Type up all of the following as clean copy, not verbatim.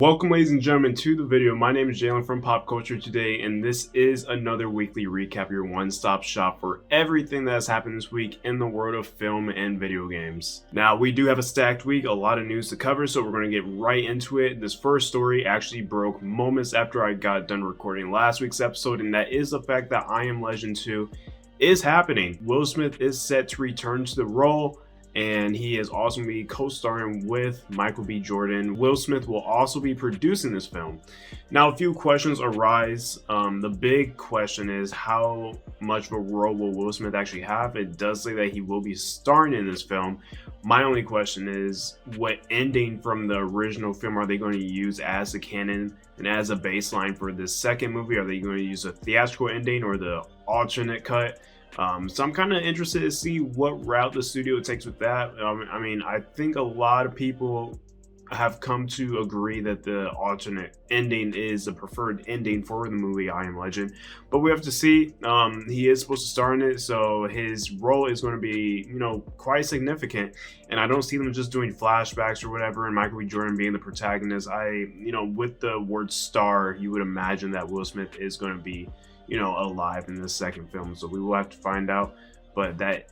Welcome, ladies and gentlemen, to the video. My name is Jalen from Pop Culture Today, and this is another weekly recap, your one-stop shop for everything that has happened this week in the world of film and video games. Now, we do have a stacked week, a lot of news to cover, so we're going to get right into it. This first story actually broke moments after I got done recording last week's episode, and that is the fact that I Am Legend 2 is happening. Will Smith is set to return to the role, and he is also going to be co-starring with Michael B. Jordan. Will Smith will also be producing this film. Now, a few questions arise. The big question is, how much of a role will Will Smith actually have? It does say that he will be starring in this film. My only question is, what ending from the original film are they going to use as the canon and as a baseline for this second movie? Are they going to use a theatrical ending or the alternate cut? So I'm kind of interested to see what route the studio takes with that. I think a lot of people have come to agree that the alternate ending is the preferred ending for the movie I Am Legend, but we have to see. He is supposed to star in it, so his role is going to be, quite significant, and I don't see them just doing flashbacks or whatever and Michael B. Jordan being the protagonist. With the word star, you would imagine that Will Smith is going to be alive in this second film, so we will have to find out. But that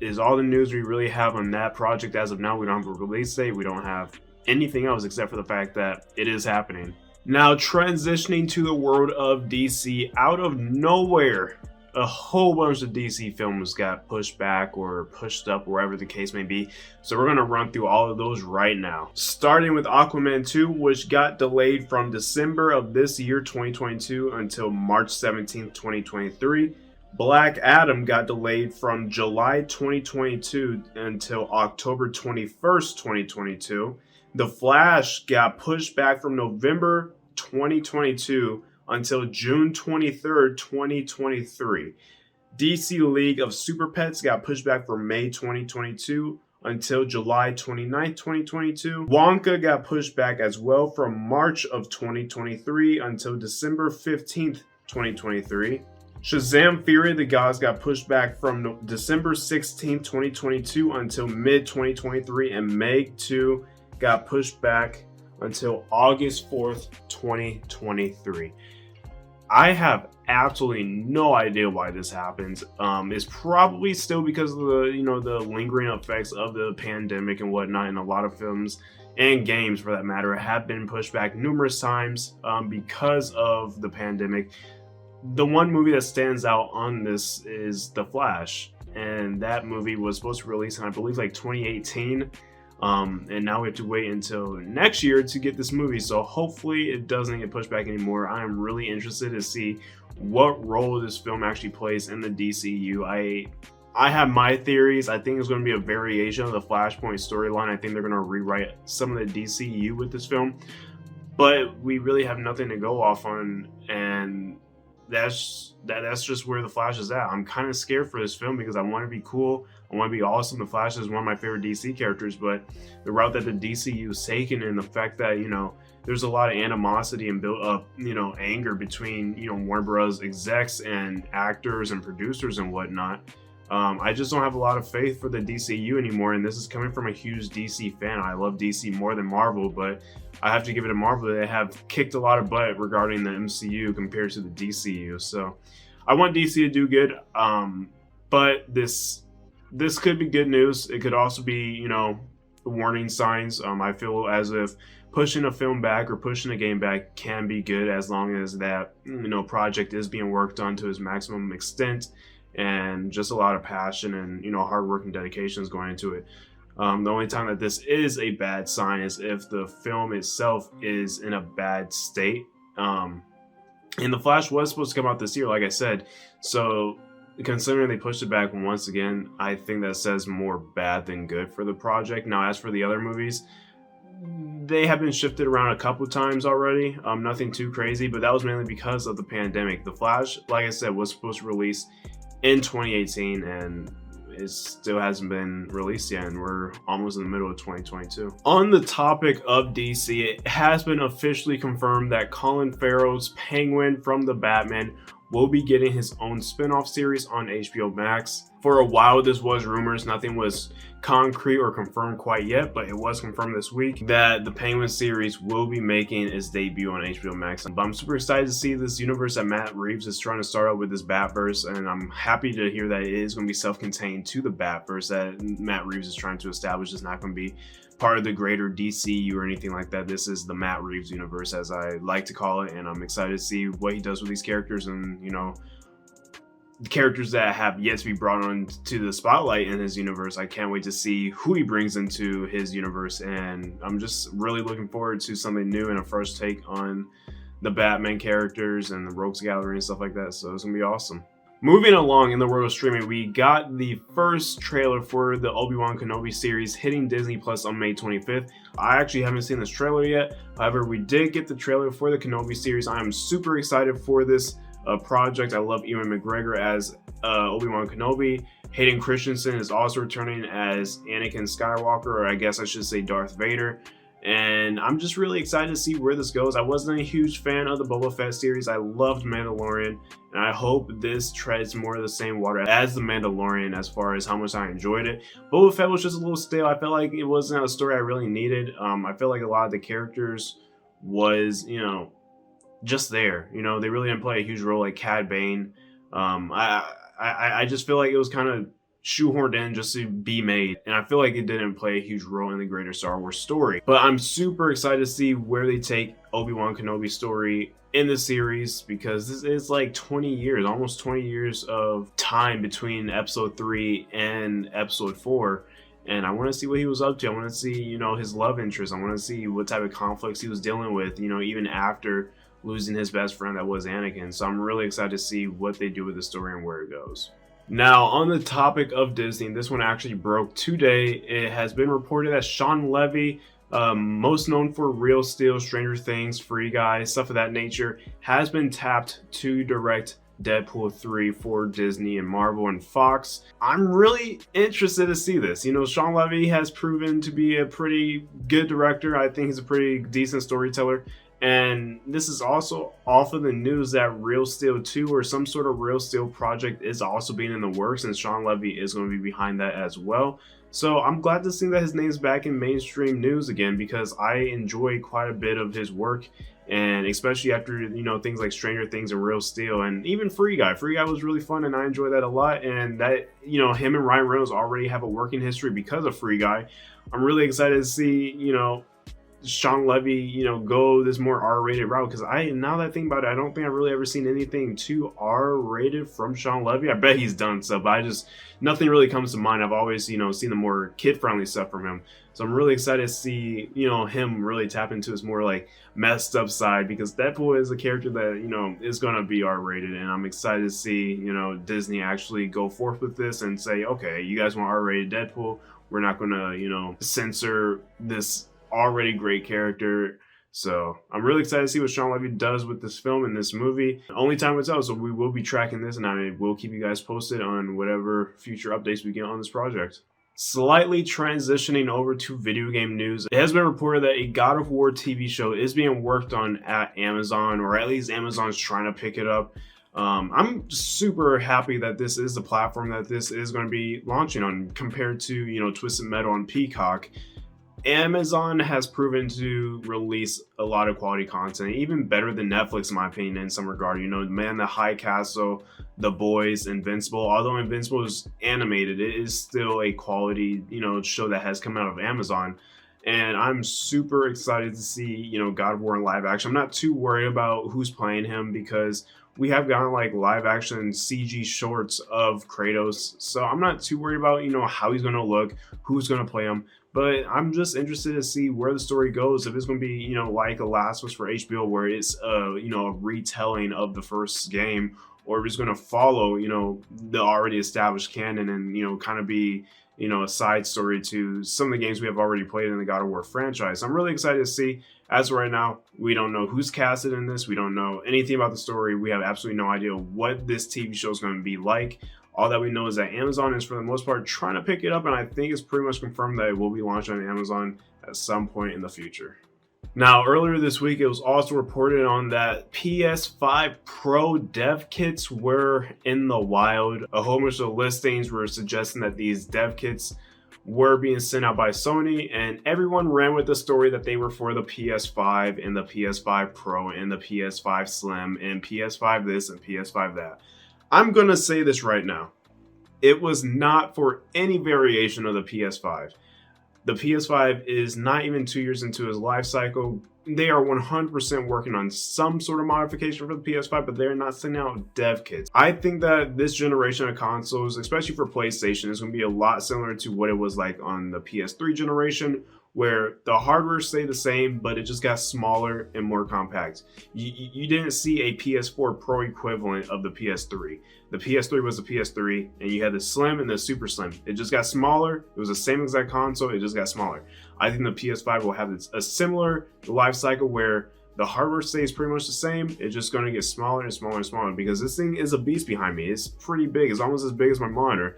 is all the news we really have on that project as of now. We don't have a release date, we don't have anything else except for the fact that it is happening. Now, transitioning to the world of DC, out of nowhere, a whole bunch of DC films got pushed back or pushed up, wherever the case may be. So we're going to run through all of those right now. Starting with Aquaman 2, which got delayed from December of this year, 2022, until March 17th, 2023. Black Adam got delayed from July 2022 until October 21st, 2022. The Flash got pushed back from November 2022 until June 23rd, 2023. DC League of Super Pets got pushed back from May 2022 until July 29th, 2022. Wonka got pushed back as well from March of 2023 until December 15th, 2023. Shazam! Fury of the Gods got pushed back from December 16th, 2022 until mid-2023, and Meg 2 got pushed back until August 4th, 2023. I have absolutely no idea why this happens. It's probably still because of the lingering effects of the pandemic and whatnot, and a lot of films and games, for that matter, have been pushed back numerous times because of the pandemic. The one movie that stands out on this is The Flash, and that movie was supposed to release in, I believe, 2018. And now we have to wait until next year to get this movie, so hopefully it doesn't get pushed back anymore. I am really interested to see what role this film actually plays in the DCU. I have my theories. I think it's going to be a variation of the Flashpoint storyline. I think they're going to rewrite some of the DCU with this film, but we really have nothing to go off on, and that's just where the Flash is at. I'm kind of scared for this film because I want to be cool. I want to be awesome. The Flash is one of my favorite DC characters, but the route that the DCU is taken, and the fact that, there's a lot of animosity and built up, anger between, Warner Bros. Execs and actors and producers and whatnot. I just don't have a lot of faith for the DCU anymore, and this is coming from a huge DC fan. I love DC more than Marvel, but I have to give it to Marvel. They have kicked a lot of butt regarding the MCU compared to the DCU, so I want DC to do good, but this could be good news. It could also be, warning signs. I feel as if pushing a film back or pushing a game back can be good as long as that, project is being worked on to its maximum extent, and just a lot of passion and, hard work and dedication is going into it. The only time that this is a bad sign is if the film itself is in a bad state. And The Flash was supposed to come out this year, like I said, so considering they pushed it back once again, I think that says more bad than good for the project. Now, as for the other movies, they have been shifted around a couple times already. Nothing too crazy, but that was mainly because of the pandemic. The Flash, like I said, was supposed to release in 2018, and it still hasn't been released yet, and we're almost in the middle of 2022. On the topic of DC, it has been officially confirmed that Colin Farrell's Penguin from the Batman will be getting his own spin-off series on HBO Max. For a while, this was rumors. Nothing was concrete or confirmed quite yet, but it was confirmed this week that the Penguin series will be making its debut on HBO Max. But I'm super excited to see this universe that Matt Reeves is trying to start out with this Batverse, and I'm happy to hear that it is going to be self-contained to the Batverse that Matt Reeves is trying to establish. It's not going to be part of the greater DCU or anything like that. This is the Matt Reeves universe, as I like to call it, and I'm excited to see what he does with these characters and, characters that have yet to be brought on to the spotlight in his universe. I can't wait to see who he brings into his universe, and I'm just really looking forward to something new and a fresh take on the Batman characters and the Rogues Gallery and stuff like that. So it's gonna be awesome. Moving along in the world of streaming, we got the first trailer for the Obi Wan Kenobi series hitting Disney Plus on May 25th. I actually haven't seen this trailer yet. However, we did get the trailer for the Kenobi series. I am super excited for this project. I love Ewan McGregor as Obi Wan Kenobi. Hayden Christensen is also returning as Anakin Skywalker, or I guess I should say Darth Vader. And I'm just really excited to see where this goes. I wasn't a huge fan of the Boba Fett series. I loved Mandalorian, and I hope this treads more of the same water as the Mandalorian as far as how much I enjoyed it. Boba Fett was just a little stale. I felt like it wasn't a story I really needed. I felt like a lot of the characters was, just there. They really didn't play a huge role, like Cad Bane. I just feel like it was kind of shoehorned in just to be made, and I feel like it didn't play a huge role in the greater Star Wars story. But I'm super excited to see where they take Obi-Wan Kenobi's story in the series, because this is like 20 years, almost 20 years of time between episode 3 and episode 4. And I want to see what he was up to. I want to see, his love interest. I want to see what type of conflicts he was dealing with, even after losing his best friend that was Anakin. So I'm really excited to see what they do with the story and where it goes. Now, on the topic of Disney, this one actually broke today. It has been reported that Sean Levy, most known for Real Steel, Stranger Things, Free Guy, stuff of that nature, has been tapped to direct Deadpool 3 for Disney and Marvel and Fox. I'm really interested to see this. Sean Levy has proven to be a pretty good director. I think he's a pretty decent storyteller. And this is also off of the news that Real Steel 2 or some sort of Real Steel project is also being in the works, and Sean Levy is going to be behind that as well. So I'm glad to see that his name's back in mainstream news again, because I enjoy quite a bit of his work, and especially after, things like Stranger Things and Real Steel, and even Free Guy. Free Guy was really fun, and I enjoyed that a lot, and that, him and Ryan Reynolds already have a working history because of Free Guy. I'm really excited to see, Sean Levy, go this more R-rated route, because now that I think about it, I don't think I've really ever seen anything too R-rated from Sean Levy. I bet he's done stuff, but nothing really comes to mind. I've always, seen the more kid-friendly stuff from him. So I'm really excited to see, him really tap into his more like messed up side, because Deadpool is a character that, is going to be R-rated, and I'm excited to see, Disney actually go forth with this and say, okay, you guys want R-rated Deadpool, we're not going to, censor this already great character. So I'm really excited to see what Sean Levy does with this film and this movie. Only time will tell, so we will be tracking this, and I will keep you guys posted on whatever future updates we get on this project. Slightly transitioning over to video game news, it has been reported that a God of War TV show is being worked on at Amazon, or at least Amazon's trying to pick it up. I'm super happy that this is the platform that this is going to be launching on, compared to, Twisted Metal and Peacock. Amazon has proven to release a lot of quality content, even better than Netflix in my opinion in some regard. Man, the High Castle, The Boys, Invincible. Although Invincible is animated, it is still a quality, show that has come out of Amazon. And I'm super excited to see, God of War in live action. I'm not too worried about who's playing him, because we have gotten like live action CG shorts of Kratos. So I'm not too worried about, how he's going to look, who's going to play him. But I'm just interested to see where the story goes. If it's going to be, like The Last of Us for HBO, where it's, a retelling of the first game, or if it's going to follow, the already established canon and, kind of be, a side story to some of the games we have already played in the God of War franchise. I'm really excited to see. As of right now, we don't know who's casted in this. We don't know anything about the story. We have absolutely no idea what this TV show is going to be like. All that we know is that Amazon is, for the most part, trying to pick it up, and I think it's pretty much confirmed that it will be launched on Amazon at some point in the future. Now, earlier this week, it was also reported on that PS5 Pro dev kits were in the wild. A whole bunch of listings were suggesting that these dev kits were being sent out by Sony, and everyone ran with the story that they were for the PS5 and the PS5 Pro and the PS5 Slim and PS5 this and PS5 that. I'm gonna say this right now. It was not for any variation of the PS5. The PS5 is not even 2 years into its life cycle. They are 100% working on some sort of modification for the PS5, but they're not sending out dev kits. I think that this generation of consoles, especially for PlayStation, is going to be a lot similar to what it was like on the PS3 generation, where the hardware stayed the same, but it just got smaller and more compact. You didn't see a PS4 Pro equivalent of the PS3. The PS3 was the PS3, and you had the Slim and the Super Slim. It just got smaller. It was the same exact console. It just got smaller. I think the PS5 will have a similar life cycle where the hardware stays pretty much the same. It's just going to get smaller and smaller and smaller because this thing is a beast behind me. It's pretty big. It's almost as big as my monitor.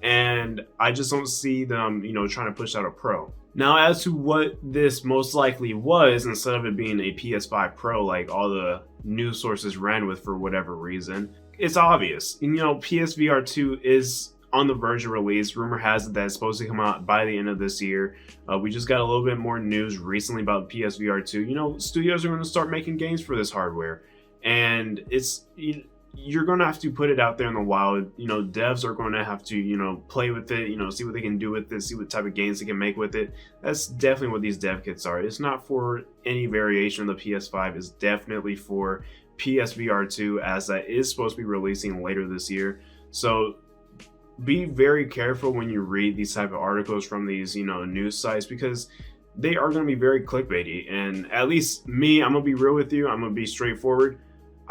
And I just don't see them, trying to push out a Pro. Now, as to what this most likely was, instead of it being a PS5 Pro like all the news sources ran with for whatever reason, it's obvious. PSVR 2 is on the verge of release. Rumor has it that it's supposed to come out by the end of this year. We just got a little bit more news recently about PSVR 2. Studios are going to start making games for this hardware, and you're going to have to put it out there in the wild. Devs are going to have to, play with it, see what they can do with it, see what type of games they can make with it. That's definitely what these dev kits are. It's not for any variation of the PS5. It's definitely for PSVR 2, as that is supposed to be releasing later this year. So be very careful when you read these type of articles from these, news sites, because they are going to be very clickbaity. And at least me, I'm going to be real with you. I'm going to be straightforward.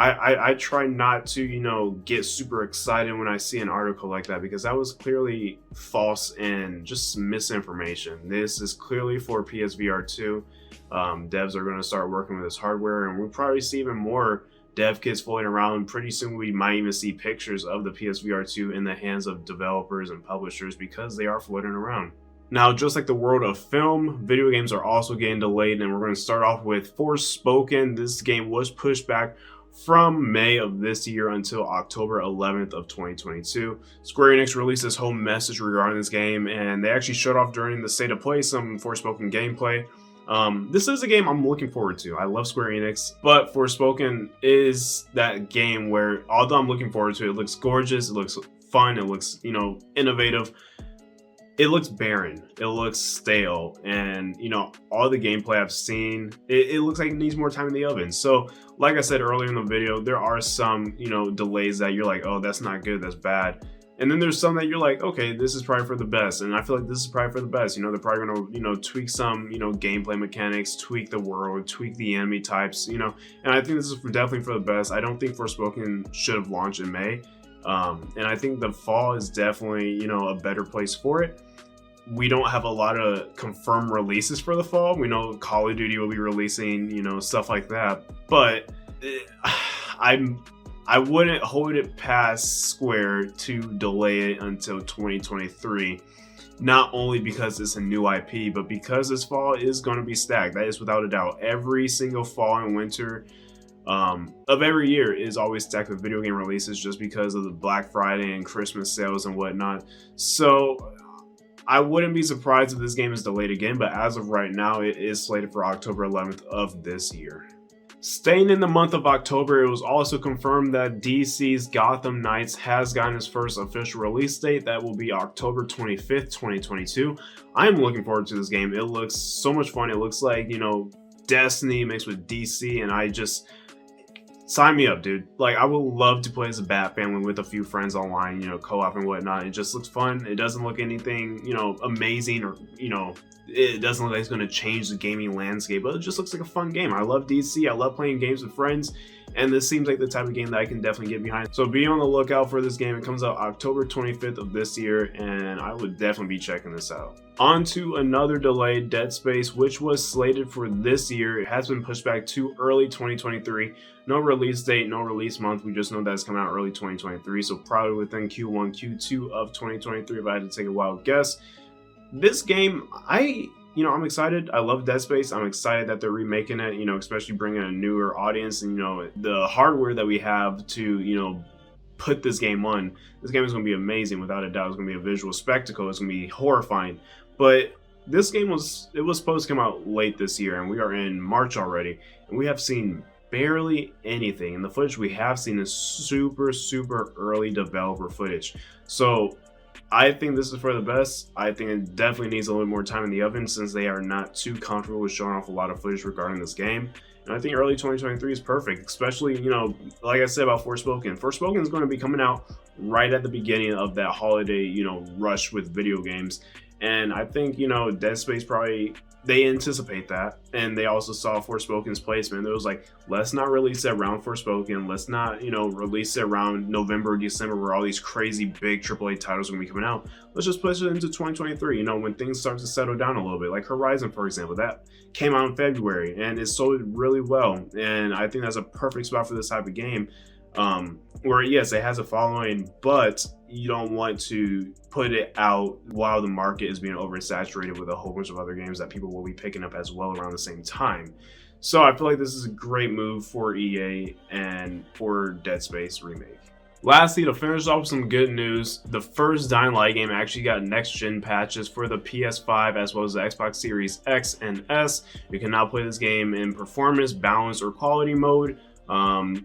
I try not to, get super excited when I see an article like that, because that was clearly false and just misinformation. This is clearly for PSVR 2. Devs are going to start working with this hardware, and we'll probably see even more dev kits floating around. Pretty soon we might even see pictures of the PSVR 2 in the hands of developers and publishers, because they are floating around. Now, just like the world of film, video games are also getting delayed, and we're going to start off with Forspoken. This game was pushed back from May of this year until October 11th of 2022. Square Enix released this whole message regarding this game, and they actually showed off during the State of Play some Forspoken gameplay. This is a game I'm looking forward to. I love Square Enix, but Forspoken is that game where, although I'm looking forward to it, it looks gorgeous, it looks fun, it looks, innovative, it looks barren, it looks stale, and all the gameplay I've seen, it looks like it needs more time in the oven. So like I said earlier in the video, there are some delays that you're like, oh, that's not good, that's bad. And then there's some that you're like, okay, this is probably for the best. And I feel like this is probably for the best. They're probably gonna tweak some gameplay mechanics, tweak the world, tweak the enemy types, and I think this is definitely for the best. I don't think Forspoken should have launched in May. And I think the fall is definitely a better place for it. We don't have a lot of confirmed releases for the fall. We know Call of Duty will be releasing, stuff like that. But I wouldn't hold it past Square to delay it until 2023. Not only because it's a new IP, but because this fall is going to be stacked. That is without a doubt. Every single fall and winter of every year is always stacked with video game releases, just because of the Black Friday and Christmas sales and whatnot. So I wouldn't be surprised if this game is delayed again, but as of right now, it is slated for October 11th of this year. Staying in the month of October, it was also confirmed that DC's Gotham Knights has gotten its first official release date. That will be October 25th, 2022. I am looking forward to this game. It looks so much fun. It looks like, Destiny mixed with DC, and I just... sign me up, dude. Like, I would love to play as a Bat family with a few friends online, co-op and whatnot. It just looks fun. It doesn't look anything, amazing, or, it doesn't look like it's going to change the gaming landscape, but it just looks like a fun game. I love DC. I love playing games with friends, and this seems like the type of game that I can definitely get behind. So be on the lookout for this game. It comes out October 25th of this year, and I would definitely be checking this out. On to another delayed, Dead Space, which was slated for this year. It has been pushed back to early 2023. No release date, no release month. We just know that it's coming out early 2023, so probably within Q1, Q2 of 2023 if I had to take a wild guess. This game, I you know, I'm excited. I love Dead Space. I'm excited that they're remaking it, you know, especially bringing a newer audience and, you know, the hardware that we have to, you know, put this game on. This game is going to be amazing, without a doubt. It's going to be a visual spectacle. It's going to be horrifying. But this game was supposed to come out late this year, and we are in March already, and we have seen barely anything. And the footage we have seen is super early developer footage. So I think this is for the best. I think it definitely needs a little more time in the oven, since they are not too comfortable with showing off a lot of footage regarding this game. And I think early 2023 is perfect, especially, you know, like I said about Forspoken. Forspoken is going to be coming out right at the beginning of that holiday, you know, rush with video games. And I think, you know, Dead Space probably, they anticipate that. And they also saw Forspoken's placement. It was like, let's not release it around Forspoken. Let's not, you know, release it around November, December, where all these crazy big AAA titles are going to be coming out. Let's just push it into 2023, you know, when things start to settle down a little bit. Like Horizon, for example, that came out in February and it sold really well. And I think that's a perfect spot for this type of game. Where yes, it has a following, but you don't want to put it out while the market is being oversaturated with a whole bunch of other games that people will be picking up as well around the same time. So I feel like this is a great move for EA and for Dead Space Remake. Lastly, to finish off some good news, the first Dying Light game actually got next-gen patches for the PS5 as well as the Xbox Series X and S. You can now play this game in performance, balance, or quality mode.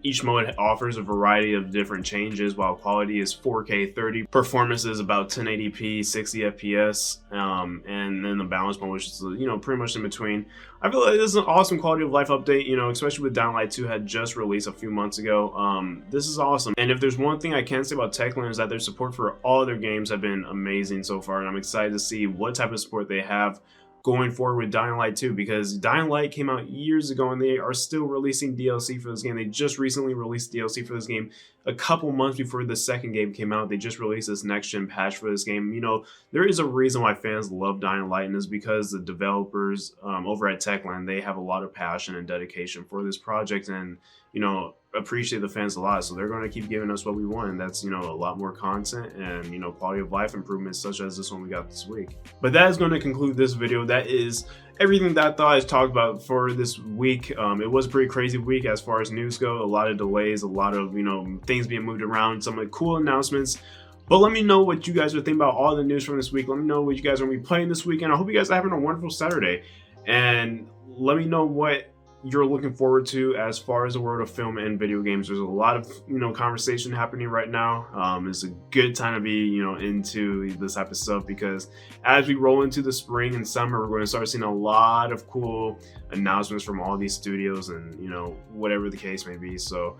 Each mode offers a variety of different changes, while quality is 4K 30, performance is about 1080p 60 FPS, and then the balance mode, which is, you know, pretty much in between. I feel like this is an awesome quality of life update, you know, especially with Dying Light 2 had just released a few months ago. This is awesome. And if there's one thing I can say about Techland is that their support for all their games have been amazing so far, and I'm excited to see what type of support they have going forward with Dying Light 2, because Dying Light came out years ago and they are still releasing DLC for this game. They just recently released DLC for this game a couple months before the second game came out. They just released this next-gen patch for this game. You know, there is a reason why fans love Dying Light, and it's because the developers over at Techland, they have a lot of passion and dedication for this project, and, you know, appreciate the fans a lot, so they're going to keep giving us what we want, and that's, you know, a lot more content and, you know, quality of life improvements such as this one we got this week. But that is going to conclude this video. That is everything that I thought I'd talk about for this week. It was a pretty crazy week as far as news go. A lot of delays, a lot of, you know, things being moved around, some like cool announcements. But let me know what you guys are thinking about all the news from this week. Let me know what you guys are going to be playing this weekend. I hope you guys are having a wonderful Saturday, and let me know what you're looking forward to as far as the world of film and video games. There's a lot of, you know, conversation happening right now. It's a good time to be, you know, into this type of stuff, because as we roll into the spring and summer, we're going to start seeing a lot of cool announcements from all these studios and, you know, whatever the case may be. So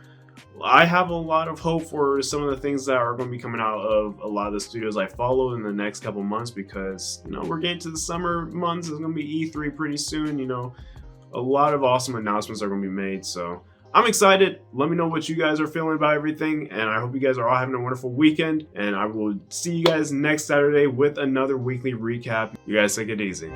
I have a lot of hope for some of the things that are going to be coming out of a lot of the studios I follow in the next couple months, because, you know, we're getting to the summer months. It's going to be E3 pretty soon. You know, a lot of awesome announcements are going to be made, so I'm excited. Let me know what you guys are feeling about everything, and I hope you guys are all having a wonderful weekend, and I will see you guys next Saturday with another weekly recap. You guys take it easy.